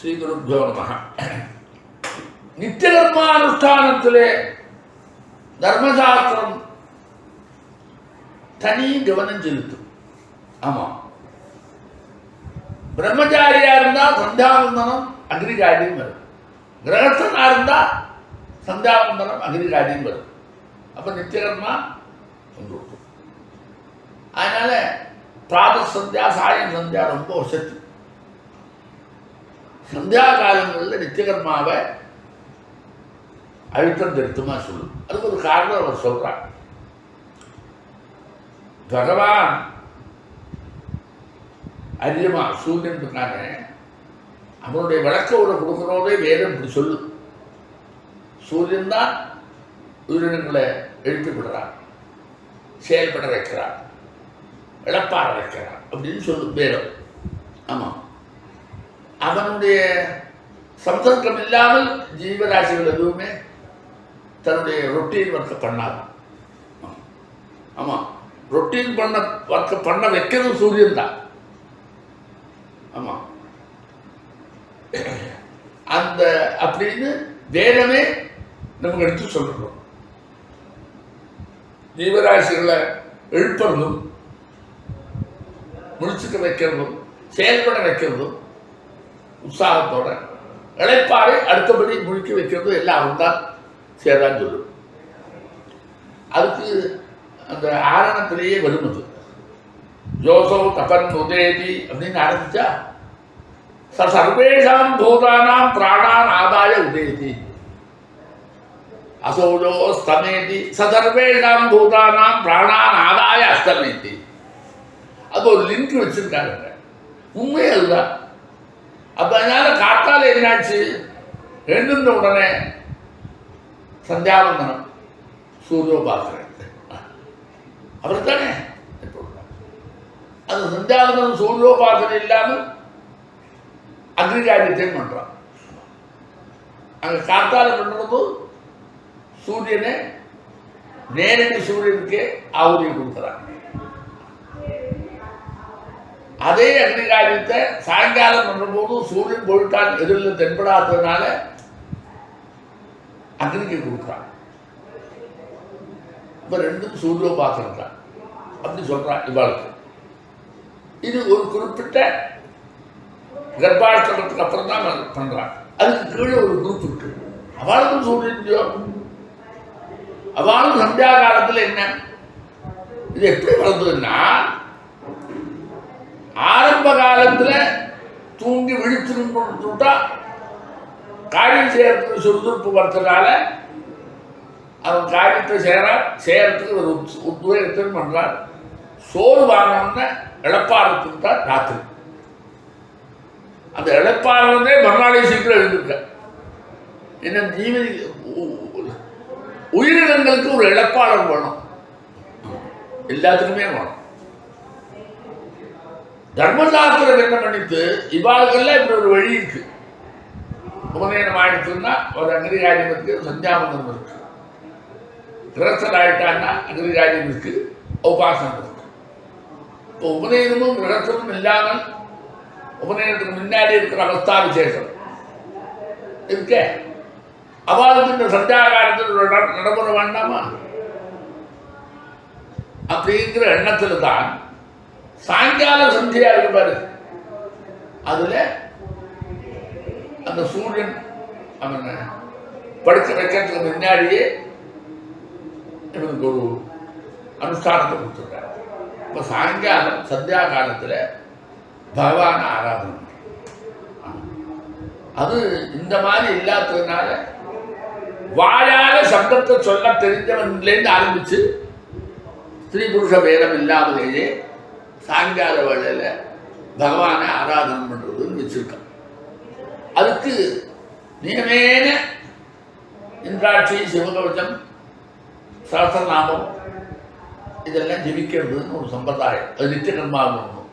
ஸ்ரீகுருப்போ நம. நித்தியகர்மானுஷ்டானத்திலே தர்மசாஸ்திரம் தனி கவனம் செலுத்தும். ஆமாம், பிரம்மச்சாரியா இருந்தால் சந்தியாவந்தனம் அக்னிகாரியம் வரும், கிரகஸ்தனா இருந்தால் சந்தியாவந்தனம் அக்னிகாரியம் வரும். அப்போ நித்தியகர்மா வந்துவிடும். அதனால பிராத சந்தியா சாயம் சந்தியா ரொம்ப வசதி. சந்தியா காலங்களில் நித்தியகர்மாவை அழுத்தம் திருத்தமா சொல்லும். அதுக்கு ஒரு காரணம் அவர் சொல்றார். பகவான் அரியமா சூரியன் இருக்காங்க, அவனுடைய விளக்கோட கொடுக்கிறோடே வேதம் இப்படி சொல்லு. சூரியன் தான் உயிரினங்களை எழுப்பி விடுறான், செயல்பட வைக்கிறான், இழப்பார வைக்கிறான் அப்படின்னு சொல்லும் வேதம். ஆமாம், அவனுடைய சம்பர்க்கம் இல்லாமல் ஜீவராசிகள் எதுவுமே தன்னுடைய ரொட்டீன் ஒர்க்கை பண்ணாது. ஆமாம், ரொட்டீன் ஒர்க்கை பண்ண வைக்கிறது சூரியன் தான். ஆமாம், அந்த அப்படின்னு வேதமே நமக்கு எடுத்து சொல்றோம். ஜீவராசிகளை எழுப்புறதும் முடிச்சுக்க வைக்கிறதும் செயல்பட வைக்கிறதும் உற்சாகத்தோட, இழைப்பாறை அடுத்தபடி முழிக்க வைக்கிறது எல்லாம் தான் சேரான்னு சொல்லும். அதுக்கு அந்த ஆரணத்திலேயே வருவது ஜோசோ தபன் உதேதி அப்படின்னு ஆரம்பிச்சா சர்வேஷாம் பூதானாம் பிராணான் ஆதாய உதேதி, அசோஜோ ஸ்தமேதி சர்வேஷாம் பூதானாம் பிராணான் ஆதாய அஸ்தமேதி. அது ஒரு லிங்க் வச்சிருக்காங்க. உண்மை அதுதான். அப்ப அதனால காத்தால என்னாச்சு, எழுந்த உடனே சந்தியாவந்தனம் சூரியோபாசனை அவர் தானே. அது சந்தியாவந்தனம் சூரியோபாசனை இல்லாமல் அக்னிகாரியத்தையும் பண்றான். அங்க காத்தால பண்றது சூரியனை நேரடி சூரியனுக்கே ஆவுதியை கொடுக்குறாங்க. அதே அக்னிகாரியத்தை சாயங்காலம் பண்ணும்போது சூரியன் போயிட்டால் எதிரில் தென்படாததுனால அக்னிக்கு கொடுக்குறான். இப்போ ரெண்டும் சூரியோபாசனம் தான் அப்படி சொல்றான் இவாளுக்கு. இது ஒரு குறிப்பிட்ட கர்ப்பாஷ்டமத்துக்கு அப்புறம் தான் பண்றான். அதுக்கு கீழே ஒரு குரூப் இருக்கு, அவளுக்கும் சூரியன், அவளும் சந்தியா காலத்தில் என்ன இது எப்படி வளர்ந்ததுன்னா, ஆரம்ப காலத்தில் தூங்கி விழிச்சுட்டா காரியம் செய்யறதுக்கு சுறுசுறுப்பு வரதுனால அவன் காரியத்தை செய்யறதுக்கு ஒரு உத்வேகத்தை பண்றான். சோறு வாங்கினோம்னா இழப்பாறதுக்கு தான் ராத்திரி. அந்த இழப்பாறதே மறுநாளை சீக்கிரம் எழுந்திருக்க. என்ன ஜீவ உயிரினங்களுக்கு ஒரு இழப்பாளர் வேணும், எல்லாத்துக்குமே வேணும். தர்மசாஸ்திரம் என்ன பண்ணிட்டு இவாளுக்கெல்லாம் இப்படி ஒரு வழி இருக்கு. உபநயனம் ஆயிடுச்சுன்னா ஒரு அக்னிகாரியம் இருக்கு, சந்தியாவந்தனம் இருக்கு. கிரகஸ்தன் ஆயிட்டான்னா அக்னிகாரியம் இருக்கு, உபாசனம் இருக்கு. இப்போ உபநயனமும் கிரகஸ்தனும் இல்லாமல் உபநயனத்துக்கு முன்னாடி இருக்கிற அவஸ்தா விசேஷம் இருக்க, அவளுக்கு இந்த சந்தியாகாரத்தில் நடைமுறை வேண்டாமா அப்படிங்கிற எண்ணத்தில் தான் சாயங்கால சந்தியா இருக்கு பாரு. அதுல அந்த சூரியன் அவன் படுக்க வைக்கிறதுக்கு முன்னாடியே இவனுக்கு ஒரு அனுஷ்டானத்தை கொடுத்துருக்காரு. இப்போ சாயங்காலம் சந்தியா காலத்தில் பகவான ஆராதனை. அது இந்த மாதிரி இல்லாததுனால வாயால சப்தத்தை சொல்ல தெரிஞ்சவன்லேருந்து ஆரம்பிச்சு ஸ்திரீ புருஷ பேதம் இல்லாமலேயே சாயங்கால வேளையில் பகவானை ஆராதனை பண்ணுறதுன்னு வச்சிருக்கான். அதுக்கு நியமேன இந்திராட்சி சிவகவசம் சஹஸ்ரநாமம் இதெல்லாம் ஜெபிக்கிறதுன்னு ஒரு சம்பிரதாயம். அது நித்தியகர்மா பண்ணணும்.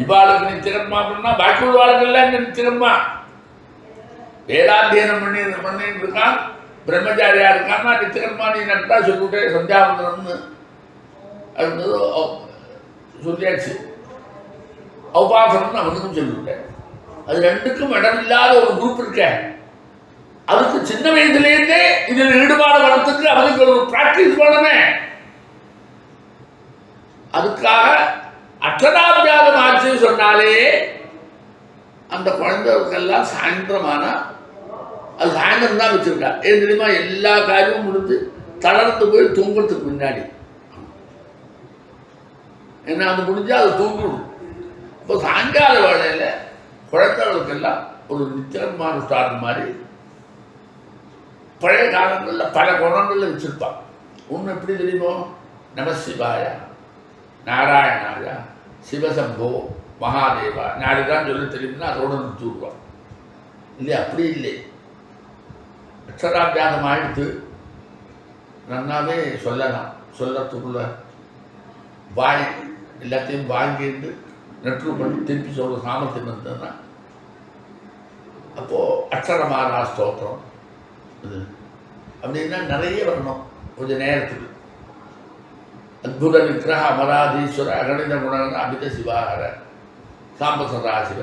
இவாளுக்கு நித்தியகர்மா பண்ணா பாக்கி உள்ளவாளுக்கெல்லாம் இந்த நித்தியகர்மா. வேதாத்தியனம் பண்ணிட்டு இருக்கான், பிரம்மச்சாரியா இருக்கான்னா நித்தியகர்மா நீ நட்டா சொல்லிவிட்டே சந்தியாவந்தனம்னு அது சொல்லியாச்சு. உபாசனம்னு அவனுக்கும் சொல்லிவிட்டேன். அது ரெண்டுக்கும் இடமில்லாத ஒரு குரூப் இருக்க. அதுக்கு சின்ன வயசுலேருந்தே இதில் ஈடுபாடு வளர்த்துக்கு அவனுக்கு ஒரு பிராக்டிஸ் பண்ணணுமே. அதுக்காக அக்ஷராபியாசம் ஆச்சு சொன்னாலே அந்த குழந்தைகளுக்கெல்லாம் சாயந்தரமானா அது சாயந்தரம் தான் வச்சிருக்கா. ஏன் தெரியுமா? எல்லா காரியமும் முடிஞ்சு தளர்ந்து போய் தூங்குறதுக்கு முன்னாடி. ஏன்னா அது முடிஞ்சா அது தூங்கிடும். இப்போ சாயங்கால வேளையில் குழந்தைகளுக்கெல்லாம் ஒரு நித்தியமானுஷ்டானம் மாதிரி பழைய காலங்களில் பல குணங்களில் வச்சுருப்பான். ஒன்று எப்படி தெரியுமோ? நமசிவாய, நாராயணாயா, சிவசம்போ, மகாதேவா, நாடுதான் சொல்லி தெரியும்னா அதோட நிறுத்திவிடுவான் இல்லையா? அப்படி இல்லை. அக்ஷராபியாசம் ஆயிடுத்து நன்னாவே சொல்லலாம். சொல்லத்துக்குள்ள வாய் எல்லாத்தையும் வாங்கிட்டு நெற்று பண்ணி திருப்பி சொல்ற சாமர்த்தியம் இருந்ததுன்னா அப்போது அக்ஷரமாலா ஸ்தோத்திரம் இது அப்படின்னா நிறைய வரணும். கொஞ்சம் நேரத்துக்கு அத்புத விக்கிரக அமராதீஸ்வர அகணித குணன அமித சிவாகர சாம்ப சதாசிவ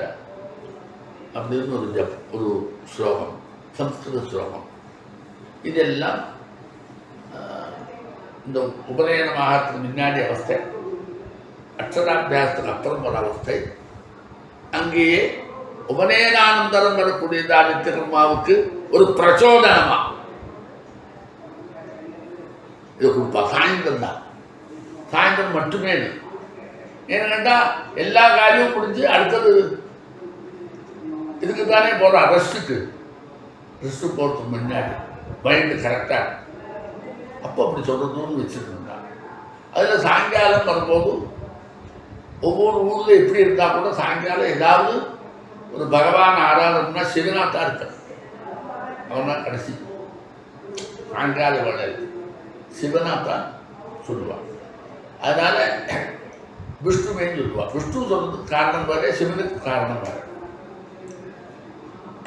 அப்படின்னு ஒரு ஸ்லோகம், சம்ஸ்கிருத ஸ்லோகம். இதெல்லாம் இந்த உபநயனமாகறதுக்கு முன்னாடி அவஸ்தை, அக்ஷராபியாசத்துக்கு அப்புறம் ஒரு அவஸ்தை. அங்கேயே உபநயனானந்தரம் வரக்கூடிய நித்தியகர்மாவுக்கு ஒரு பிரச்சோதனமா இது கொடுப்பா. சாயந்தரம் தான், சாயந்தரம் மட்டுமே. ஏன்னு கேட்டால் எல்லா காரியமும் முடிஞ்சு அடுத்தது இதுக்கு தானே போகிறோம். ரெஸ்ட்டுக்கு போகிறதுக்கு முன்னாடி மைண்டு கரெக்டாக அப்போ அப்படி சொல்கிறதுன்னு வச்சுருந்தா. அதில் சாயங்காலம் வரும்போது ஒவ்வொரு ஊரில் எப்படி இருந்தால் கூட சாயங்காலம் ஏதாவது ஒரு பகவான் ஆராதனைனா சிவனாத்தான் இருக்க. அவன் தான் கடைசி சாயங்கால வேளையில் சிவனாத்தான் சொல்லுவான். அதனால் விஷ்ணுமேன்னு சொல்லுவாள். விஷ்ணு சொல்றதுக்கு காரணம் வேறு, சிவனுக்கு காரணம் வேறு.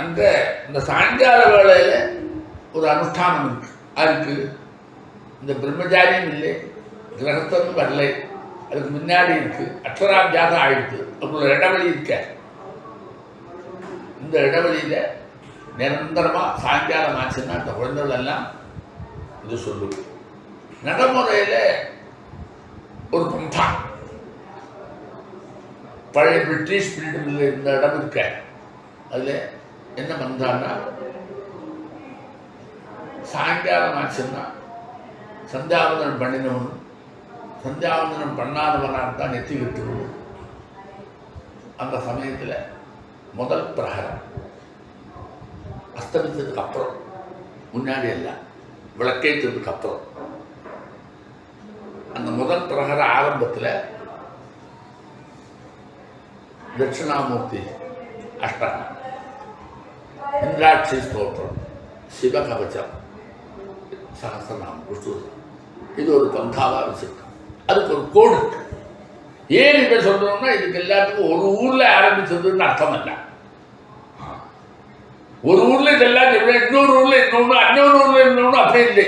அந்த இந்த சாயங்கால வேளையில் ஒரு அனுஷ்டானம் இருக்கு. அதுக்கு இந்த பிரம்மச்சாரியம் இல்லை, கிரகஸ்தனும் வரலை, அதுக்கு முன்னாடி இருக்கு. அக்ஷராபியாசம் ஆயிடுச்சு. அதுக்குள்ள இடைவெளி இருக்க. இந்த இடைவெளியில் நிரந்தரமாக சாயங்காலம் ஆச்சுன்னா அந்த குழந்தைகள் எல்லாம் இது சொல்லுது. நடைமுறையில் ஒரு பந்தா பழைய பிரிட்டிஷ் பீரியடில் இருந்த இடம் இருக்க. அதில் என்ன பந்தான்னா சாயங்காலம் ஆச்சுன்னா சந்தியாவந்தனம் பண்ணினவனும் சந்தியாவந்தனம் பண்ணாதவனாக தான் நெத்தி விட்டுக்கணும். அந்த சமயத்தில் முதல் பிரகரம் அஸ்தமித்ததுக்கு அப்புறம், முன்னாடி எல்லாம் விளக்கேற்றதுக்கு அப்புறம், அந்த முதல் பிரகர ஆரம்பத்தில் தட்சிணாமூர்த்தி அஷ்டகம், இந்திராட்சி ஸ்தோத்திரம், சிவகவச்சம், சகசிரநாமம், விஷ்ணு, இது ஒரு பந்தாவாக வச்சிருக்கு. அதுக்கு ஒரு கோடு இருக்கு. ஏன் இப்போ சொல்கிறோம்னா இதுக்கு எல்லாத்துக்கும் ஒரு ஊரில் ஆரம்பிச்சதுன்னு அர்த்தம் இல்லை. ஒரு ஊரில் இதெல்லாம் இன்னொரு ஊரில் இன்னொன்று, இன்னொரு ஊரில் இன்னொன்று, அப்படி இல்லை.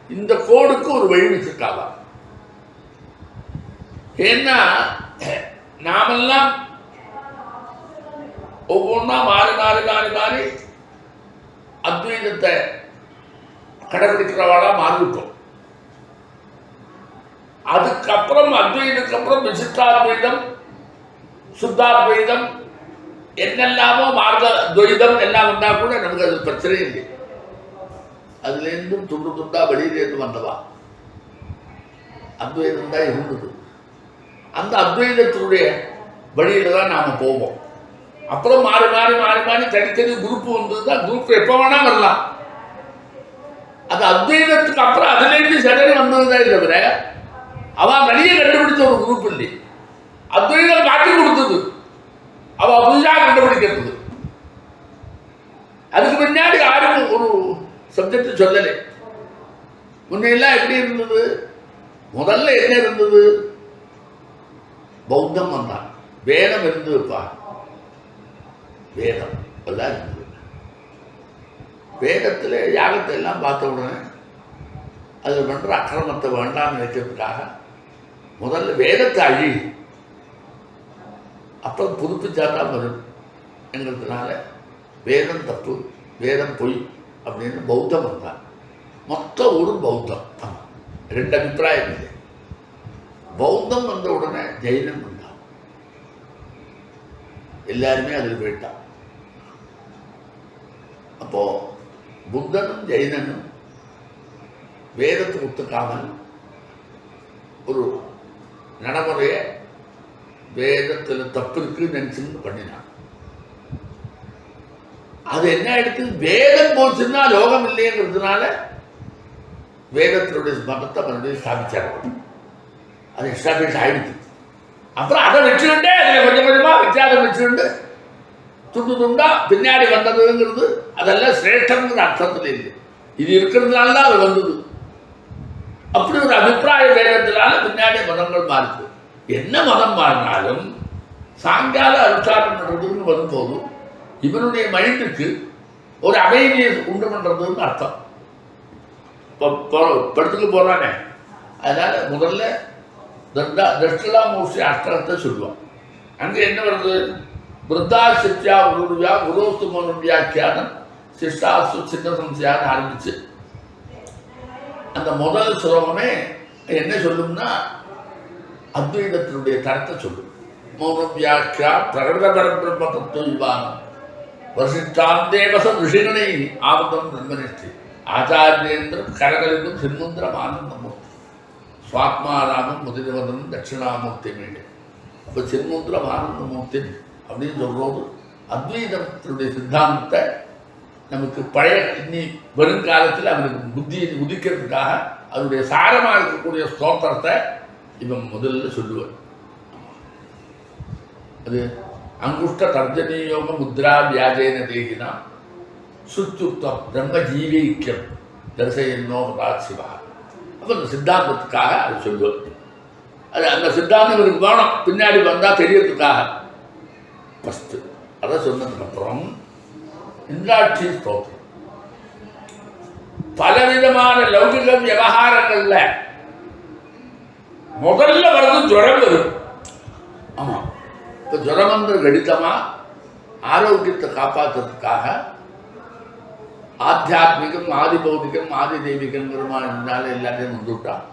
இந்த கோடுக்கு ஒரு வழி வச்சிருக்காங்க. ஏன்னா நாமெல்லாம் ஒவ்வொன்றா மாறி மாறி மாறி மாறி அத்வைதத்தை கடைபிடிக்கிறவாளா மாறிவிட்டோம். அதுக்கப்புறம் அத்வைதத்துக்கு அப்புறம் விசிஷ்டாத்வைதம், சுத்தாத்வைதம், என்னெல்லாமோ மார்க துவைதம் எல்லாம் வந்தால் கூட நமக்கு அது பிரச்சனை இல்லை. அதுலேருந்தும் துண்டு துண்டா வெளியிலேருந்து வந்தவா அத்வைதம் தான் இருந்தது. அந்த அத்வைதத்தினுடைய வழியில தான் நாம் போவோம். அப்புறம் மாறி மாறி மாறி மாறி தனித்தனி குரூப் வந்தது தான். குரூப் எப்போ வேணா வரலாம். அது அத்வைதத்துக்கு அப்புறம் அதுலேருந்து சிதறி வந்ததுதான் தவிர அவன் வெளியே கண்டுபிடிச்ச ஒரு குரூப் இல்லை. அத்வைதம் காட்டி கொடுத்தது அவ புதுசாக கண்டுபிடிக்கிறது. அதுக்கு முன்னாடி யாரும் ஒரு சப்ஜெக்ட் சொல்லலை. முன்னெல்லாம் எப்படி இருந்தது? முதல்ல என்ன இருந்தது? பௌத்தம் வந்தான், வேதம் இருந்ததுப்பா. வேதம் எல்லாம் இருந்தது. வேதத்தில் யாகத்தை எல்லாம் பார்த்த உடனே அது பண்ணுற அக்கிரமத்தை வேண்டாம்னு நினைக்கிறதுக்காக முதல்ல வேதத்தை அழி, அப்புறம் புதுப்பிச்சா தான் வரும். என்கிறதுனால வேதம் தப்பு, வேதம் பொய் அப்படின்னு பௌத்தம் வந்தான். மொத்த ஊரும் பௌத்தம். ரெண்டு அபிப்பிராயம் இல்லை. பௌத்தம் வந்த உடனே ஜெயினம் வந்தான். எல்லாருமே அதில் போயிட்டான். அப்போ புத்தனும் ஜெயினனும் வேதத்தை ஒத்துக்காமல் ஒரு நடைமுறைய வேதத்தில் தப்பு இருக்குன்னு நினைச்சுன்னு பண்ணினான். அது என்ன ஆயிடுச்சு? வேதம் போச்சுன்னா லோகம் இல்லைங்கிறதுனால வேதத்தினுடைய மதத்தை மறுபடியும் ஸ்தாபிச்சாங்க. அது எஸ்டாப்ளிஷ் ஆயிடுச்சு. அப்புறம் அதை வச்சுக்கிட்டே அதில் கொஞ்சம் கொஞ்சமாக வித்தியாசம் வச்சுக்கிட்டு துண்டு துண்டா பின்னாடி வந்ததுங்கிறது அதெல்லாம் சிரேஷ்டம்ங்கிற அர்த்தத்தில் இல்லை. இது இருக்கிறதுனால தான் அது வந்தது. அப்படி ஒரு அபிப்பிராய வேதத்தினால பின்னாடி மதங்கள் மாறுது. என்ன மதம் மாறினாலும் சாயங்கால அனுஷ்டானம் பண்ணுறதுன்னு வரும்போது இவனுடைய மைண்டுக்கு ஒரு அமைதியை உண்டு பண்ணுறதுன்னு அர்த்தம். படத்துக்கு போகிறானே, அதனால் முதல்ல தட்சிணாமூர்த்தி அஷ்டகத்தை சொல்லுவான். அங்கே என்ன வருது? விருத்தா சித்யா குருவியா குரோஸ்து மனு வியாக்கியானம் சிஷ்டாசு சின்ன சம்சயான்னு ஆரம்பிச்சு அந்த முதல் சுலோகமே என்ன சொல்லும்னா அத்வைதத்தினுடைய தரத்தை சொல்லும். மௌனம் வியாக்கியா பிரகட பரபிரம்ம தத்துவானம் வசிஷ்டாந்தேவச ரிஷிகனை ஆபதம் பிரம்மனிஷ்டி ஆச்சாரியேந்திரம் கரகலிதம் சின்முந்திரம் ஆனந்தமூர்த்தி சுவாத்மாராமம் முதலிவதனும் தட்சிணாமூர்த்தி மீண்டும். அப்போ சின்முந்திரம் ஆனந்தமூர்த்தி அப்படின்னு சொல்கிறது அத்வைதத்தினுடைய சித்தாந்தத்தை நமக்கு பழைய இன்னி வருங்காலத்தில் அவனுக்கு புத்தியை உதிக்கிறதுக்காக அதனுடைய சாரமாக இருக்கக்கூடிய ஸ்தோத்திரத்தை இவன் முதல்ல சொல்லுவார். அது அங்குஷ்ட தர்ஜனீயோக முத்ரா வியாஜேன தேகினா சுத்துப்தம் பிரம்ம ஜீவீக்கியம் தரிசையன்னோ சிவா. அப்போ அந்த சித்தாந்தத்துக்காக அது சொல்லுவார். அது அந்த சித்தாந்தம் இவருக்கு வேணும், பின்னாடி வந்தால் தெரியறதுக்காக ஃபஸ்ட்டு அதை சொன்னதுக்கப்புறம் இந்திராட்சி ஸ்தோத்திரம். பலவிதமான லௌகிக விவகாரங்கள்ல முதல்ல வருது ஜுரம் வரும். ஆமாம், இப்போ ஜுரம் வந்து கடிதமா ஆரோக்கியத்தை காப்பாற்றுறதுக்காக ஆத்தியாத்மிகம் ஆதி பௌதிகம் ஆதி தெய்வீகங்கிறமான எல்லாத்தையும் வந்துவிட்டான்.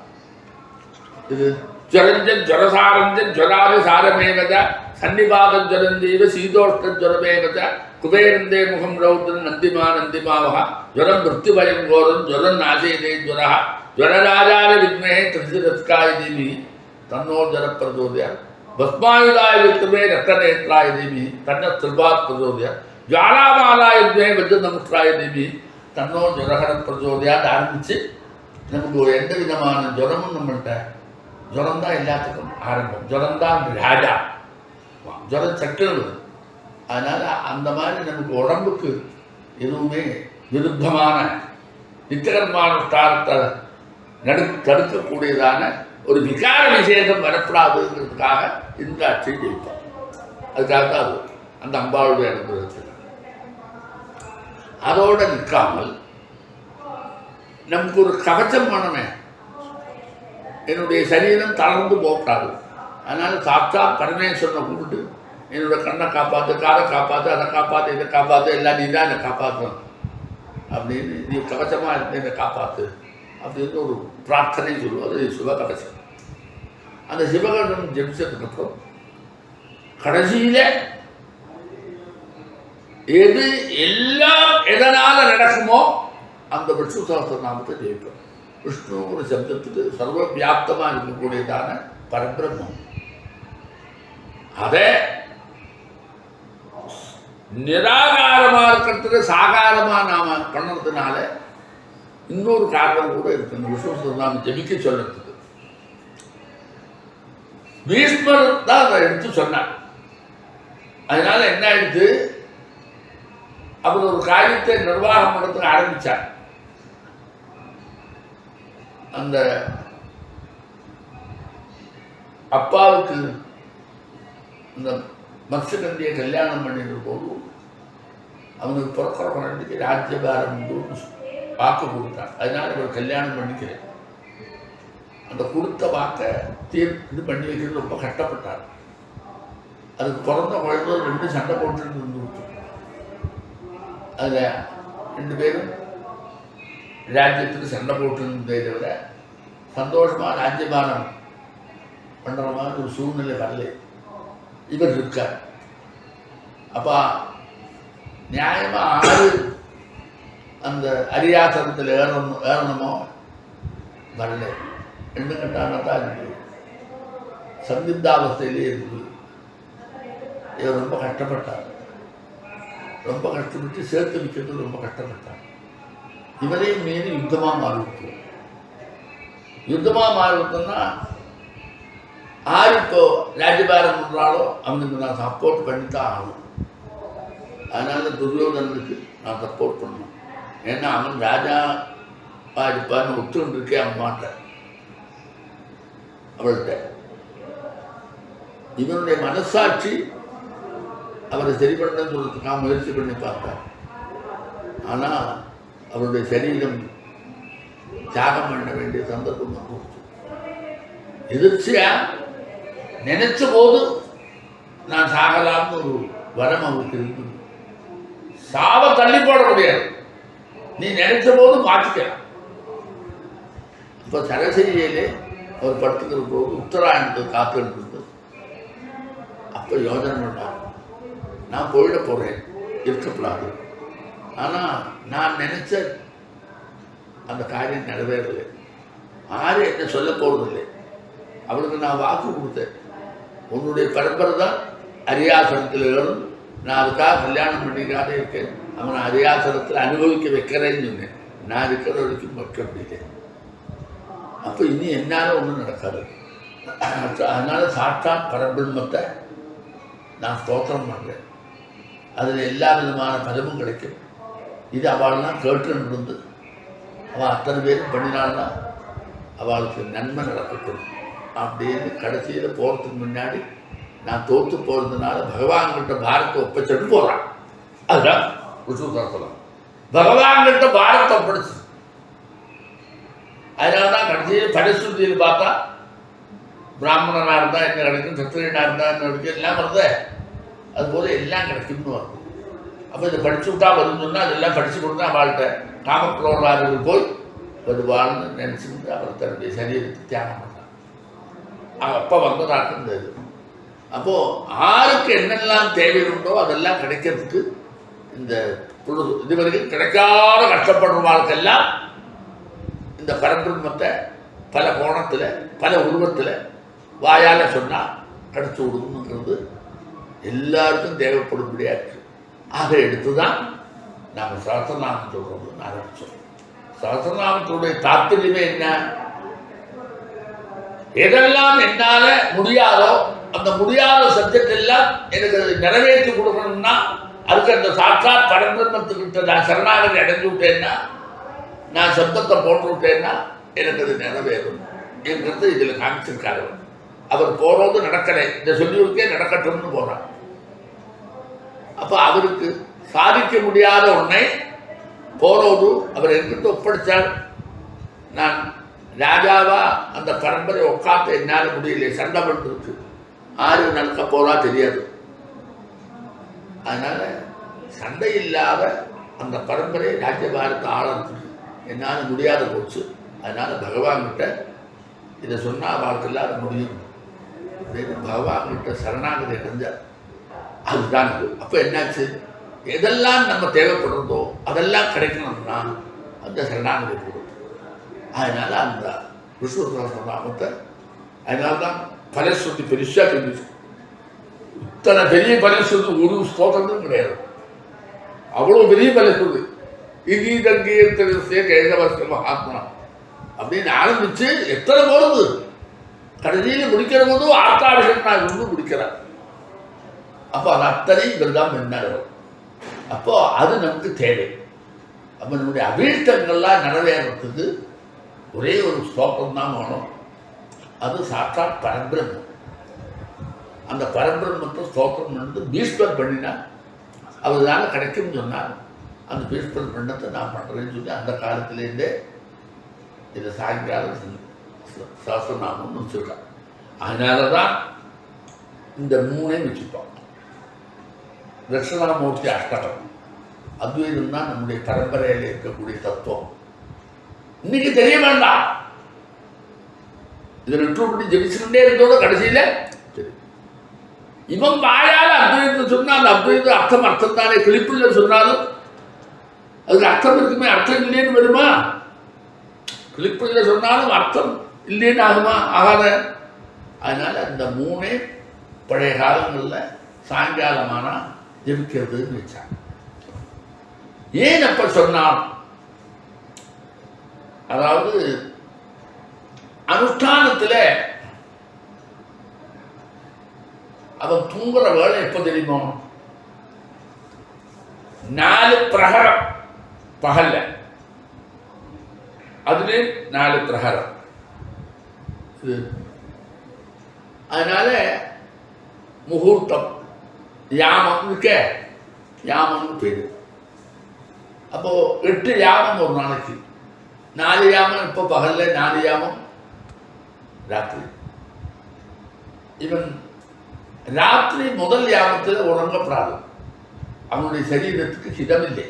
இது ஜுரஞ்சன் ஜுரசாரஞ்சன் ஜுராதி சாரமேவத சன்னிபாதம் ஜுரந்தீவ சீதோஷ்ட ஜுரமேவத குபேரந்தே முகம் ரௌத்ரன் நந்திமா நந்திமாவகா ஜுரம் மிருத்யுபயம் கோரம் ஜுரம் நாசேதே ஜுரா ஜுரராஜார வித்மே திரிசிரஸ்காய தீமி தன்னோ ஜர பிரச்சோதய பஸ்மாயுதாய வித்மே ரத்தநேத்ராய தீமி தன்ன திருபாத் பிரச்சோதய ஜாலாமாலாய வித்மே வஜ்ரநமுத்ராய தீமி தன்னோ ஜுரஹர பிரச்சோதயான்னு ஆரம்பித்து நமக்கு எந்த விதமான ஜுரமும் நம்மள்கிட்ட ஜுரம் தான் எல்லாத்துக்கும் ஆரம்பம். ஜுரம் தான் ராஜா. ஜுரம் சட்டுன்னு. அதனால் அந்த மாதிரி நமக்கு உடம்புக்கு எதுவுமே விருத்தமான நித்தியகர்மானுஷ்டானத்தை தடுக்கக்கூடியதான ஒரு விகார விசேஷம் வரப்படாதுங்கிறதுக்காக இந்த ஆட்சியை ஜெயிப்போம். அதுக்காக தான் அது அந்த அம்பாளுடைய அனுபவத்தில் அதோடு நிற்காமல் நமக்கு ஒரு கவச்சம் பண்ணணுமே. என்னுடைய சரீரம் தளர்ந்து போகக்கூடாது. அதனால் சாப்பிட்டா பரமேஸ்வரனை கூப்பிட்டு என்னோடய கண்ணை காப்பாற்று, காரை காப்பாற்று, அதை காப்பாற்று, இதை காப்பாற்று, எல்லாம் நீ தான் என்னை காப்பாற்றணும் அப்படின்னு, நீ கவச்சமாக இருந்து என்னை காப்பாற்று அப்படின்னு ஒரு பிரார்த்தனை சொல்லுவோம். அது சிவகவசம். அந்த சிவகவசம் ஜெபிச்சதுக்கப்புறம் கடைசியில் எது எல்லாம் எதனால் நடக்குமோ அந்த விஷ்ணு சஹஸ்ரநாமத்தை ஜெயிப்போம். விஷ்ணுங்கிற சப்தத்துக்கு சர்வ வியாப்தமாக இருக்கக்கூடியதான பரபிரம்மம். அதை நிராகாரமாக இருக்கிறதுக்கு சாகாரமாக நாம் பண்ணுறதுனால இன்னொரு காரணம் கூட இருக்கு. இந்த விஷ்ணு சஹஸ்ரநாமம் ஜெபிக்க சொல்றதுக்கு பீஷ்மர் தான் அதை எடுத்து சொன்னார். அதனால என்ன ஆயிடுச்சு, அவர் ஒரு காரியத்தை நிர்வாகம் பண்ணுறதுக்கு ஆரம்பித்தார். அந்த அப்பாவுக்கு இந்த மத்ஸ்யகந்தியை கல்யாணம் பண்ணிடுற போது அவனுக்கு பிறக்கிற குழந்தைக்கு ராஜ்யபாரம் வாக்கு கொடுத்தார். அதனால இவர் கல்யாணம் பண்ணிக்கிறேன். அந்த கொடுத்த வாக்கை இது பண்ணி வைக்கிறது ரொம்ப கஷ்டப்பட்டார். அதுக்கு பிறந்த குழந்தை 2 சண்டை போட்டுட்டு இருந்து கொடுத்தோம். அதில் 2 பேரும் ராஜ்யத்துக்கு சண்டை போட்டுருந்ததை தவிர சந்தோஷமாக ராஜ்யபாரம் பண்ணுற மாதிரி ஒரு சூழ்நிலை வரல. இவர் இருக்கார். அப்போ நியாயமாக ஆறு அந்த அரியாசனத்தில் ஏறணுமோ வரல. 2 கட்டான தான் இருக்குது. சந்தித்தாவஸ்தையிலே இருக்குது. இவர் ரொம்ப கஷ்டப்பட்டார். ரொம்ப கஷ்டப்பட்டு சேர்த்து வைக்கிறது ரொம்ப கஷ்டப்பட்டார். இவரையும் மீறி யுத்தமாக மாறிவிட்டு யுத்தமாக மாறிவிட்டோம்னா ஆறு இப்போ ராஜ்யபாரம் பண்ணுறாலோ அவனுக்கு நான் சப்போர்ட் பண்ணித்தான் ஆகணும். அதனால துரியோதனனுக்கு நான் சப்போர்ட் பண்ணணும். ஏன்னா அவன் ராஜா இருப்பான்னு ஒத்துன்னு இருக்கே அம்மாட்ட அவள்கிட்ட. இவனுடைய மனசாட்சி அவரை சரி பண்ணன்னு சொல்றதுக்காக முயற்சி பண்ணி பார்த்தார். ஆனால் அவருடைய சரீரம் தியாகம் பண்ண வேண்டிய சந்தர்ப்பம் வந்துச்சு. எதிர்ச்சியா நினைச்ச போது நான் சாகலாம்னு ஒரு வரம் அவருக்கு இருக்குது. சாவ தள்ளி போட முடியாது. நீ நினைச்ச போது மாற்றிக்கலாம். இப்போ சரசரியிலே அவர் படுத்துக்கிற போது உத்தராயணத்துக்கு காத்து இருந்தது. அப்போ யோஜனை பண்ணார், நான் போயிட போகிறேன், இருக்கப்படாது. ஆனால் நான் நினைச்ச அந்த காரியம் நிறைவேறலை. ஆறு என்ன சொல்ல போகிறதில்லை. அவளுக்கு நான் வாக்கு கொடுத்தேன், உன்னுடைய பரம்பரை தான் அரியாசனத்தில் ஏறும், நான் அதுக்காக கல்யாணம் பண்ணிக்காத இருக்கேன், அவனை அரியாசனத்தில் அனுபவிக்க வைக்கிறேன்னு சொன்னேன். நான் இருக்கிற வரைக்கும் வைக்க முடியல. அப்போ இனி என்னால் ஒன்றும் நடக்காது. அதனால் சாட்சாத் பரபிரம்மத்தை நான் ஸ்தோத்திரம் பண்ணுறேன். அதில் எல்லா விதமான பலமும் கிடைக்கும். இது அவள்லாம் கேட்டுன்னு இருந்து அவள் அத்தனை பேரும் பண்ணினால்னா அவளுக்கு நன்மை நடக்கட்டும் அப்படின்னு கடைசியில் போகிறதுக்கு முன்னாடி நான் தோற்று போகிறதுனால பகவான்கிட்ட பாரத்தை ஒப்படைச்சிட்டு போகிறான். அதுதான் சொல்லலாம், பகவான்கிட்ட பாரத்தை ஒப்படைச்சு. அதனால தான் கடைசியில் பரிசுத்தியில் பார்த்தா பிராமணனாக இருந்தால் என்ன கிடைக்கும், சத்திரியனாக இருந்தால் என்ன கிடைக்கும், எல்லாம் வருது. அதுபோல் எல்லாம் கிடைக்கும்னு வருது. அப்போ இதை படிச்சு விட்டா வரும்னு சொன்னால் அதெல்லாம் படித்து கொடுத்தா அவள்கிட்ட காமக்ரோடாருக்கு போய் வருவாள்னு நினச்சிக்கிட்டு அவர் தன்னுடைய சரீரத்தை தியானம் பண்ணார். அப்போ வந்ததாக இருந்தது. அப்போது ஆருக்கு என்னெல்லாம் தேவை உண்டோ அதெல்லாம் கிடைக்கிறதுக்கு இந்த இது வரைக்கும் கிடைக்காத கஷ்டப்படுற வாழ்க்கெல்லாம் இந்த பரபிரம்மத்தை பல கோணத்தில் பல உருவத்தில் வாயால் சொன்னால் கிடச்சி விடுங்கிறது எல்லாருக்கும் தேவைப்படும்படியாக இருக்குது. ஆக எடுத்து தான் நாம் சஹஸ்ரநாமம் சொல்கிறோம்னு ஆரம்பித்தோம். சஹஸ்ரநாமத்துடைய தாற்பயமே என்ன? எதெல்லாம் என்னால் முடியாதோ அந்த முடியாத சப்ஜெக்ட் எல்லாம் எனக்கு நிறைவேற்றி கொடுக்கணும்னா அதுக்கு அந்த சாட்சாத் பரபிரம்மத்துக்கிட்ட நான் சரணாகதி அடைஞ்சு விட்டேன்னா, நான் சப்தத்தை போட்டு விட்டேன்னா எனக்கு அது நிறைவேறும் என்கிறது இதில் காமிச்சிருக்காரு. அவர் போகிறது நடக்கலை, இந்த சொல்லியிருக்கே நடக்கட்டும்னு போகிறார். அப்போ அவருக்கு சாதிக்க முடியாத ஒன்றை போரோடு அவர் என்கிட்ட ஒப்படைச்சார். நான் ராஜாவா அந்த பரம்பரை உட்காந்து என்னால் முடியல, சண்டை பண்ணுறதுக்கு ஆறு நடக்க போறா தெரியாது. அதனால சண்டை இல்லாத அந்த பரம்பரை ராஜ்யபாரத்தை ஆளறதுக்கு என்னால் முடியாத போச்சு. அதனால பகவான்கிட்ட இதை சொன்னால் வாழ்க்கையில் அது முடியும் அப்படின்னு பகவான்கிட்ட சரணாகதி அடைஞ்சார். அதுதான் இது. அப்போ என்னாச்சு, எதெல்லாம் நம்ம தேவைப்படுறதோ அதெல்லாம் கிடைக்கணும்னா அந்த சரணாகதி போடும். அதனால அந்த விஷ்ணு சஹஸ்ரநாமத்தை அதனால்தான் பலஸ்ருதி பெருசாக இருந்துச்சு. இத்தனை பெரிய பலஸ்ருதி ஒரு ஸ்தோத்திரமும் கிடையாது. அவ்வளோ பெரிய பலஸ்ருதி. இதீதங்கீர்த்தே கேசவஸ்த மகாத்மா அப்படின்னு ஆரம்பிச்சு எத்தனை போகிறது, கடைசியில் முடிக்கிற போதும் ஆர்த்தாபிஷேகம் இருந்து முடிக்கிறார். அப்போ அது அத்தனை இவர் தான் முன்னாடி. அப்போ அது நமக்கு தேவை. அப்போ நம்முடைய அபீஷ்டங்கள்லாம் நிறைவேறத்துக்கு ஒரே ஒரு ஸ்லோகம் தான் வேணும். அது சாட்சாத் பரபிரம்மம். அந்த பரபிரம்மத்தை ஸ்தோத்திரம் பண்ணிட்டு பீஷ்மர் பண்ணினா அவர் தானே கிடைக்கும்னு சொன்னார். அந்த பீஷ்மர் பண்ணத்தை நான் பண்ணுறேன்னு சொல்லி அந்த காலத்திலேருந்தே இதை சாயங்காலம் சஹஸ்ரநாமம்னு வச்சுருக்கான். அதனால தான் இந்த 3 வச்சுப்போம். தட்சிணாமூர்த்தி அஷ்டகம். அத்வைதம் தான் நம்முடைய பரம்பரையில் இருக்கக்கூடிய தத்துவம். இன்னைக்கு தெரிய வேண்டாம். இதை விட்டுப்படி ஜெபிச்சுக்கிட்டே இருந்தோட கடைசியில இவன் வாயால் அத்வைதத்தை சொன்னா அந்த அத்வைத அர்த்தம் தானே. கிளிப்பில் சொன்னாலும் அதுக்கு அர்த்தம் இருக்குமே, அர்த்தம் இல்லைன்னு வருமா? கிளிப்பில் சொன்னாலும் அர்த்தம் இல்லைன்னு ஆகுமா? ஆகாத. அதனால அந்த மூணே பழைய காலங்களில் சாயங்காலமானா ஜெபிக்கிறதுன்னு வச்சாங்க. ஏன் அப்ப சொன்னான்? அதாவது அனுஷ்டானத்தில் அவன் தூங்குற வேலை எப்போ தெரியுமோ? 4 பிரகரம் பகல்ல, அதுல 4 பிரகரம். அதனால முகூர்த்தம் யாமம் இருக்க, யாமம்னு பேரு. அப்போ 8 யாமம் ஒரு நாளைக்கு. 4 யாமம் இப்போ பகல்ல, 4 யாமம் ராத்திரி. இவன் ராத்திரி முதல் யாமத்தில் உறங்கப்படாது, அவனுடைய சரீரத்துக்கு ஹிதமில்லை.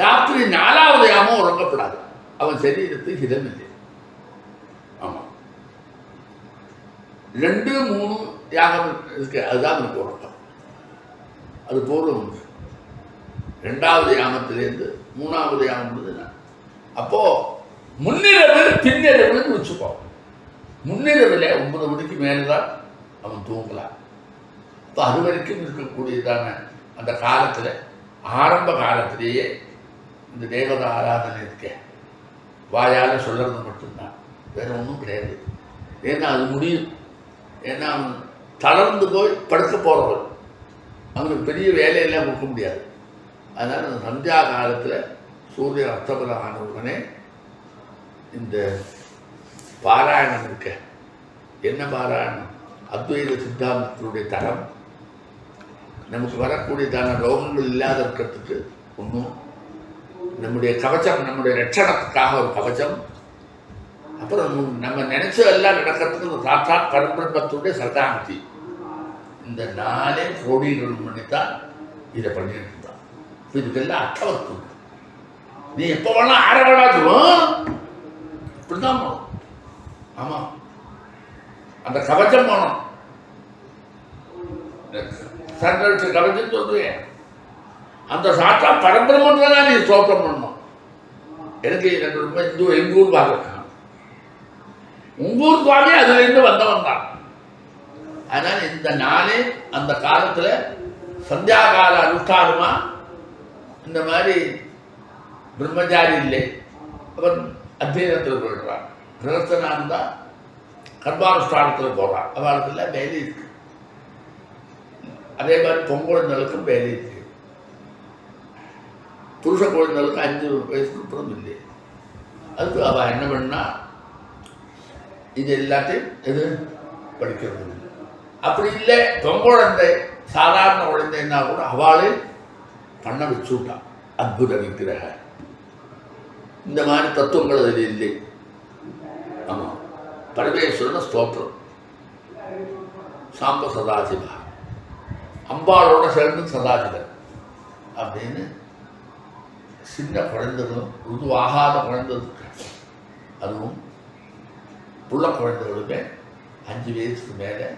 ராத்திரி 4வது யாமம் உறங்கப்படாது, அவன் சரீரத்துக்கு ஹிதமில்லை. ஆமா, 2, 3 யாகம் இருக்கு, அதுதான் அவனுக்கு உறக்கம். அது போதும். 2வது யாமத்திலேருந்து 3வது யாமம். அப்போ முன்னிரவு பின்னிரவுன்னு வச்சுப்போம். முன்னிரவில் 9 மணிக்கு மேலேதான் அவன் தூங்கலாம். இப்போ அது வரைக்கும் இருக்கக்கூடியதான அந்த காலத்தில், ஆரம்ப காலத்திலேயே இந்த தேவதா ஆராதனை இருக்க, வாயால் சொல்கிறது மட்டும்தான், வேற ஒன்றும் கிடையாது. ஏன்னா அது முடியும். ஏன்னா அவன் தளர்ந்து போய் படுக்க போகிறவன், அவனுக்கு பெரிய வேலையெல்லாம் கொடுக்க முடியாது. அதனால் அந்த சந்தியா காலத்தில் சூரியன் அஸ்தமனம் ஆன உடனே இந்த பாராயணம் இருக்க. என்ன பாராயணம்? அத்வைத சித்தாந்தத்தினுடைய தரம். நமக்கு வரக்கூடியதான ரோகங்கள் இல்லாத இருக்கிறதுக்கு ஒன்றும், நம்முடைய கவச்சம், நம்முடைய ரட்சணத்துக்காக ஒரு கவச்சம். அப்புறம் நம்ம நினைச்ச எல்லாம் நடக்கிறதுக்கு சாட்சாத் பரபிரம்மத்துடைய சரணாகதி. இந்த 4 கோடிகள் பண்ணித்தான் இதை பண்ணிட்டு இருந்தான். இதுக்கெல்லாம் அர்த்தவத்தும். நீ எப்போ வேணா ஆற வேணா சொல்லுவோம், இப்படிதான் போகணும். ஆமா, அந்த கவச்சம் போகணும். சண்டை கவச்சம் சொல்றேன், அந்த சாத்தா பரபிரம்மன் தான் நீ ஸ்தோத்திரம் பண்ணணும். எனக்கு ரொம்ப எங்க ஊர் பார்க்க, உங்க ஊர் சுவாமி அதுலேருந்து வந்தவன் தான். அதனால இந்த 4 அந்த காலத்தில் சந்தியா கால அனுஷ்டானமா இந்த மாதிரி பிரம்மச்சாரி இல்லை, அவன் அத்தியனத்தில் போயிடுறான். கிரகஸ்தனா இருந்தால் கர்மானுஷ்டானத்தில் போகிறான். அவளுக்குள்ள வேலை இருக்கு. அதே மாதிரி பொங்குழந்தைகளுக்கும் வேலை இருக்கு. புருஷ குழந்தைகளுக்கு 5 வயசுக்கு அப்புறம் இல்லை. அதுக்கு அவள் என்ன பண்ணா, இது எல்லாத்தையும் எது படிக்கிறது. அப்படி இல்லை, பொங்குழந்தை சாதாரண குழந்தைன்னா கூட அவளே பண்ண வச்சு விட்டான். அற்புத விக்கிரக இந்த மாதிரி தத்துவங்கள் அதில் இல்லை. ஆமாம், பரமேஸ்வரன ஸ்தோத்திரம், சாம்ப சதாசிவா, அம்பாளோட சேர்ந்து சதாசிவன் அப்படின்னு சின்ன குழந்தைகளும், ருதுவாகாத குழந்தைகளுக்கு, அதுவும் புள்ள குழந்தைகளுமே 5 வயசுக்கு மேலே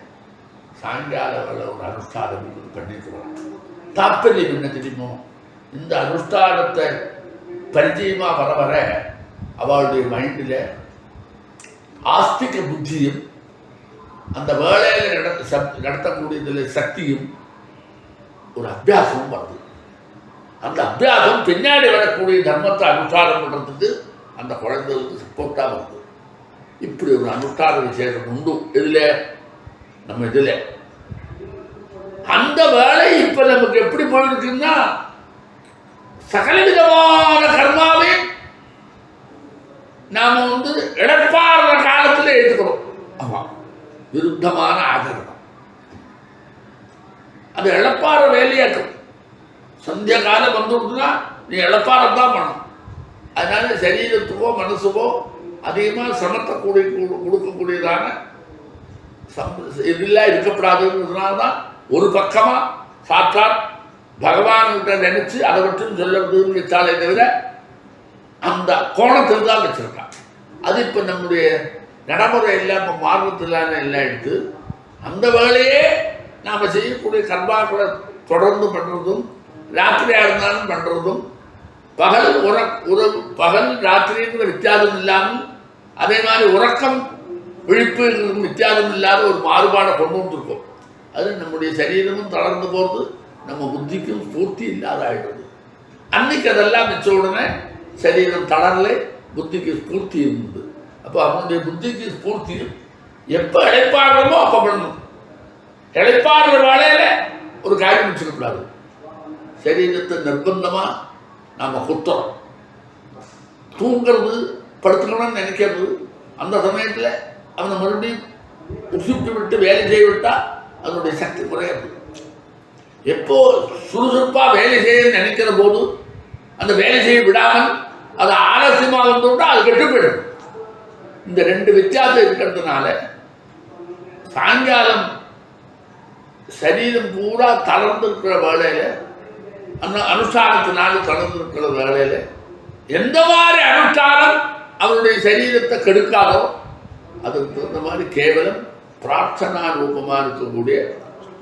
சாயங்கால வேலை ஒரு அனுஷ்டானம் பண்ணிட்டுருவோம். தாற்பயம் என்ன தெரியுமோ? இந்த அனுஷ்டானத்தை பரிச்சயமாக வர வர அவளுடைய மைண்டில் ஆஸ்திக புத்தியும், அந்த வேலையில் நடத்தக்கூடியதில் சக்தியும், ஒரு அபியாசமும் வருது. அந்த அபியாசம் பின்னாடி வரக்கூடிய தர்மத்தை அனுஷ்டானம் பண்ணுறதுக்கு அந்த குழந்தைகளுக்கு சப்போர்ட்டாக வருது. இப்படி ஒரு அனுஷ்டான விசேஷம் உண்டு. இதில் நம்ம இதில் அந்த வேலை இப்போ நமக்கு எப்படி போயிருக்குன்னா, சகல விதமான கர்மாவே நாம் இழப்பாடுற காலத்தில் எடுத்துக்கிறோம். ஆமாம், விருத்தமான ஆச்சரணம். அது இழப்பாற வேலையாக்கும். சந்தியா காலம் வந்துடுச்சுன்னா நீ இழப்பாரத்தான் பண்ணணும். அதனால சரீரத்துக்கோ மனசுக்கோ அதிகமாக சிரமத்தை கொடுக்கக்கூடியதான இதெல்லாம் இருக்கப்படாதுன்றதுனால தான் ஒரு பக்கமாக சாட்சாத் பகவான்கிட்ட நினைச்சு அதை மட்டும் சொல்லுறதுன்னு வச்சாலே தவிர அந்த கோணத்தில் தான் வச்சிருக்கான். அது இப்போ நம்முடைய நடைமுறை எல்லாம் இப்போ மார்க்கத்திலான எல்லாம் எடுத்து அந்த வேலையே நாம் செய்யக்கூடிய கர்மாக்களை தொடர்ந்து பண்ணுறதும், ராத்திரியாக இருந்தாலும் பண்ணுறதும், பகல் ராத்திரிங்கிற வித்தியாசம் இல்லாமல் அதே மாதிரி உறக்கம் விழிப்பு வித்தியாசம் இல்லாத ஒரு மாறுபாடை கொண்டு வந்திருக்கோம். அது நம்முடைய சரீரமும் தளர்ந்து போகிறது, நம்ம புத்திக்கும் ஸ்பூர்த்தி இல்லாத ஆகிடுது. அன்னைக்கு அதெல்லாம் மிச்ச உடனே சரீரம் தளரலை, புத்திக்கு ஸ்பூர்த்தி இருந்தது. அப்போ அவனுடைய புத்திக்கு ஸ்பூர்த்தியும் எப்போ இழைப்பாடுறோமோ அப்போ பண்ணணும். இழைப்பாடுற வேலையில் ஒரு காரியம் வச்சுக்கூடாது. சரீரத்தை நிர்பந்தமாக நாம் குத்துறோம். தூங்கிறது, படுத்துக்கணும்னு நினைக்கிறது, அந்த சமயத்தில் அவனை மறுபடியும் உசுப்பிட்டு விட்டு வேலை செய்ய விட்டால் அதனுடைய சக்தி குறையாது. எப்போ சுறுசுறுப்பாக வேலை செய்ய நினைக்கிற போது அந்த வேலை செய்ய விடாமல் அது ஆலசியமாக வந்துவிட்டால் அது கெட்டு போயிடும். இந்த ரெண்டு வித்தியாசம் இருக்கிறதுனால சாயங்காலம் சரீரம் பூரா தளர்ந்திருக்கிற வேலையில், அந்த அனுஷ்டானத்தினால தளர்ந்திருக்கிற வேலையில் எந்த மாதிரி அனுஷ்டானம் அவனுடைய சரீரத்தை கெடுக்காதோ அதுக்கு தகுந்த மாதிரி கேவலம் பிரார்த்தனா ரூபமாக இருக்கக்கூடிய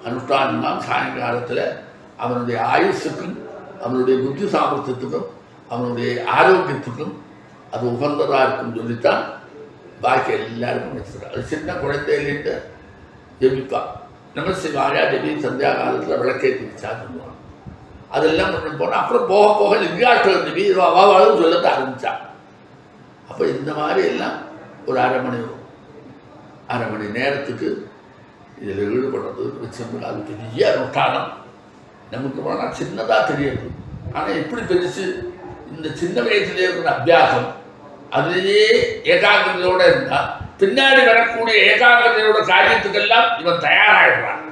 அனுஷ்டானம் தான் சாயங்காலத்தில் அவனுடைய ஆயுசுக்கும் அவனுடைய புத்தி சாமர்த்தியத்துக்கும் அவனுடைய ஆரோக்கியத்துக்கும் அது உகந்ததாக இருக்குன்னு சொல்லித்தான் பாக்கி எல்லாருக்கும் வச்சுருக்கான். அது சின்ன குழந்தையிலேருந்து ஜெபிப்பான். நமசிவாயா ஜெபி சந்தியா காலத்தில் விளக்கேற்றி வச்சா சொல்லுவான். அதெல்லாம் கொண்டு போனால் அப்புறம் போக போக லிங்காஷ்டகம் ஜெபி அவாவாலும் சொல்லத்தை ஆரம்பித்தான். அப்போ இந்த மாதிரி எல்லாம் ஒரு அரை மணி நேரத்துக்கு இதில் ஈடுபடுறது வச்சு அது பெரிய அனுஷ்டானம். நமக்கு போனால் சின்னதாக தெரியாது, ஆனால் எப்படி பெருசு இந்த சின்ன வயசுலேயே இருக்கிற அபியாசம் அதிலேயே ஏகாகிரதையோடு இருந்தால் பின்னாடி வரக்கூடிய ஏகாகிரதையோட காரியத்துக்கெல்லாம் இவன் தயாராகிடுறான்.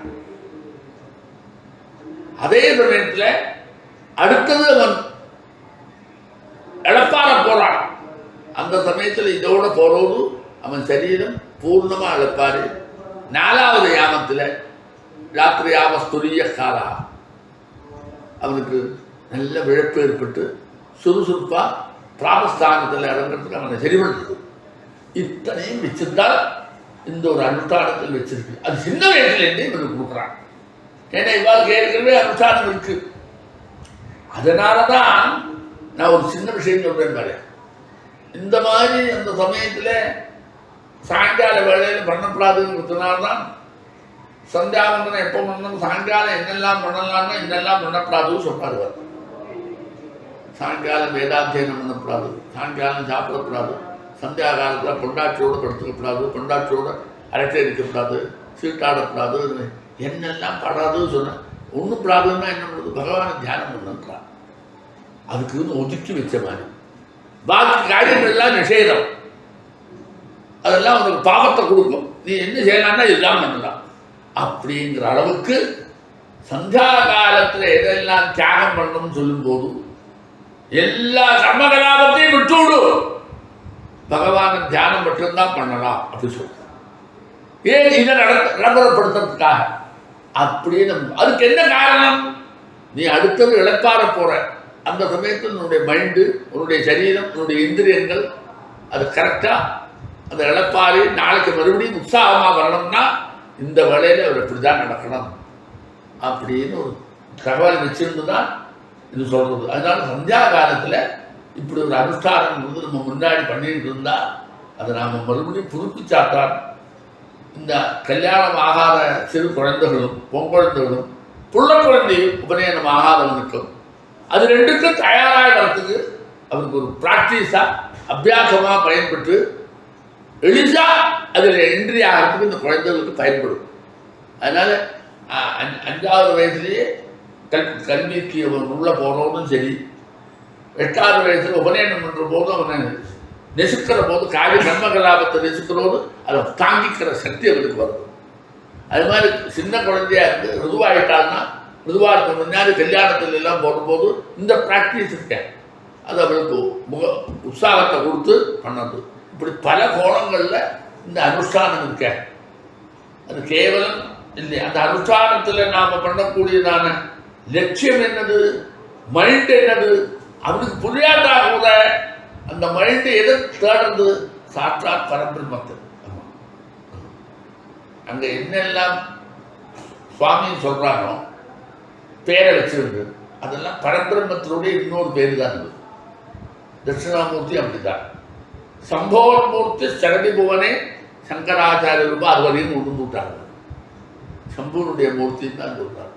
அதே சமயத்தில் அடுத்தது அவன் இழப்பார போறான். அந்த சமயத்தில் இதோட போறோடு அவன் சரீரம் பூர்ணமாக இழப்பாரு. 4வது யாமத்தில் ராத்திரி யாமஸ்துரிய காலா அவனுக்கு நல்ல விழப்பு ஏற்பட்டு சுறுசுறுப்பாக பிராமஸ்தானத்தில் இறங்கிறதுக்கு அவனை சரி பண்ணுறது. இத்தனையும் வச்சிருந்தால் இந்த ஒரு அனுஷ்டானத்தில் வச்சிருக்கு. அது சின்ன வயசுலேருந்தே இவனுக்கு கொடுக்குறான். ஏன்னா இவ்வாறு ஏற்கனவே அனுஷ்டானம் இருக்கு. அதனால தான் நான் ஒரு சின்ன விஷயம் சொல்றேன் பாரு. இந்த மாதிரி அந்த சமயத்தில் சாயங்கால வேலையில் பண்ணப்படாதுங்கிறதுனால்தான் சந்தியாவந்தனம் எப்போ பண்ணணும், சாயங்காலம் என்னெல்லாம் பண்ணலாம்னா என்னெல்லாம் பண்ணப்படாதுன்னு சொல்றாரு. சாயங்காலம் வேதாத்தியனம் பண்ணக்கூடாது, சாயங்காலம் சாப்பிடக்கூடாது, சந்தியா காலத்தில் பொண்டாட்சியோடு படுத்துக்கப்படாது, பொண்டாட்சியோடு அரட்டை அடிக்கக்கூடாது, சீட்டாடக்கூடாது, என்னெல்லாம் படாதுன்னு சொன்னேன். ஒன்றும் படாதுன்னா என்ன பண்ணுறது, பகவானை தியானம் பண்ணுறான். அதுக்குன்னு ஒதுக்கி வச்ச மாதிரி பாக்கி காரியங்கள்லாம் நிஷேதம். அதெல்லாம் உனக்கு பாவத்தை கொடுக்கும். நீ என்ன செய்யலாம்னா இதுதான் பண்ணலாம் அப்படிங்கிற அளவுக்கு சந்தியா காலத்தில் எதெல்லாம் தியாகம் பண்ணணும்னு சொல்லும்போது எல்லா கர்மகலாபத்தையும் விட்டுவிடு, பகவானை தியானம் மட்டும்தான் பண்ணலாம் அப்படி சொல்ற. ஏன் இதை நடைமுறைப்படுத்துறதுக்காக அப்படின்னு. அதுக்கு என்ன காரணம், நீ அடுத்தது இழப்பார போற அந்த சமயத்தில் உன்னுடைய மைண்டு, உன்னுடைய சரீரம், உன்னுடைய இந்திரியங்கள் அது கரெக்டாக அந்த இழப்பாரி நாளைக்கு மறுபடியும் உற்சாகமாக வரணும்னா இந்த வேலையில் அவர் இப்படி தான் நடக்கணும் அப்படின்னு ஒரு தகவல் வச்சிருந்து தான் இது சொல்கிறது. அதனால சந்தியா காலத்தில் இப்படி ஒரு அனுஷ்டானம் வந்து நம்ம முன்னாடி பண்ணிட்டு இருந்தால் அதை நாம் மறுபடியும் புதுப்பிச்சாத்தான் இந்த கல்யாணம் ஆகாத சிறு குழந்தைகளும் பொங்குழந்தைகளும் புள்ள குழந்தையும் உபநயனம் ஆகாதவனுக்கும் அது ரெண்டுக்கும் தயாராக வரத்துக்கு அவருக்கு ஒரு ப்ராக்டிஸாக அபியாசமாக பயன்பட்டு எளிதாக அதில் என்ட்ரி ஆகிறதுக்கு இந்த குழந்தைகளுக்கு பயன்படும். அதனால் 5வது வயசுலேயே கல்விக்கு அவன் உள்ளே போனோடும் சரி, 8வது வயசில் உபநயனம் பண்ணுற போது அவனை நெசுக்கிற போது காரிய கர்ம கலாபத்தை நெசுக்கிறோடு அதை தாங்கிக்கிற சக்தி அவனுக்கு வருது. அது மாதிரி சின்ன குழந்தையா இருந்து ருதுவாயிட்டான்னா ருதுவாருக்கு முன்னாடி கல்யாணத்துல எல்லாம் போடும்போது இந்த ப்ராக்டிஸ் இருக்கேன் அது அவளுக்கு உற்சாகத்தை கொடுத்து பண்ணது. இப்படி பல கோணங்களில் இந்த அனுஷ்டானம் இருக்க அது கேவலம் இல்லையா? அந்த அனுஷ்டானத்தில் நாம் பண்ணக்கூடியதான லட்சியம் என்னது, மைண்ட் என்னது, அவனுக்கு புரியாட்டா கூட அந்த மைண்டு எதை தேடுறது, சாட்சாத் பரபிரம்மத்தை. அங்கே என்னெல்லாம் சுவாமி சொல்கிறானோ பேரை வச்சிருந்து அதெல்லாம் பரபிரம்மத்தினுடைய இன்னொரு பேர் தான் இது. தட்சிணாமூர்த்தி அப்படிதான். சம்போன்மூர்த்தி சரதி புவனே சங்கராச்சாரிய ரூபா அது வரையும் கொண்டு விட்டாங்க. சம்புனுடைய மூர்த்தின்னு தான் சொல்றாங்க.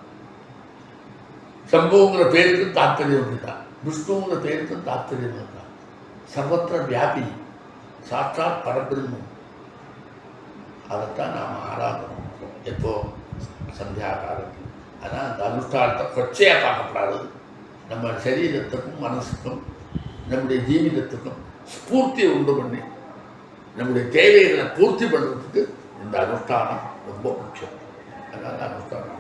சம்புங்கிற பேருக்கும் தாத்பரியம் அப்படிதான், விஷ்ணுங்கிற பேருக்கும் தாத்பரியம் தான். சர்வத்திர வியாபி சாட்சாத் பரபிரம்மம். அதைத்தான் நாம் ஆராதனை எப்போ சந்தியா காலத்தில். ஆனால் அந்த அனுஷ்டானத்தை கொச்சையாக பார்க்கப்படாது. நம்ம சரீரத்துக்கும் மனசுக்கும் நம்முடைய ஜீவிதத்துக்கும் ஸ்பூர்த்தியை உண்டு பண்ணி நம்முடைய தேவைகளை பூர்த்தி பண்ணுறதுக்கு இந்த அனுஷ்டானம் ரொம்ப முக்கியம். அதனால் அனுஷ்டானம்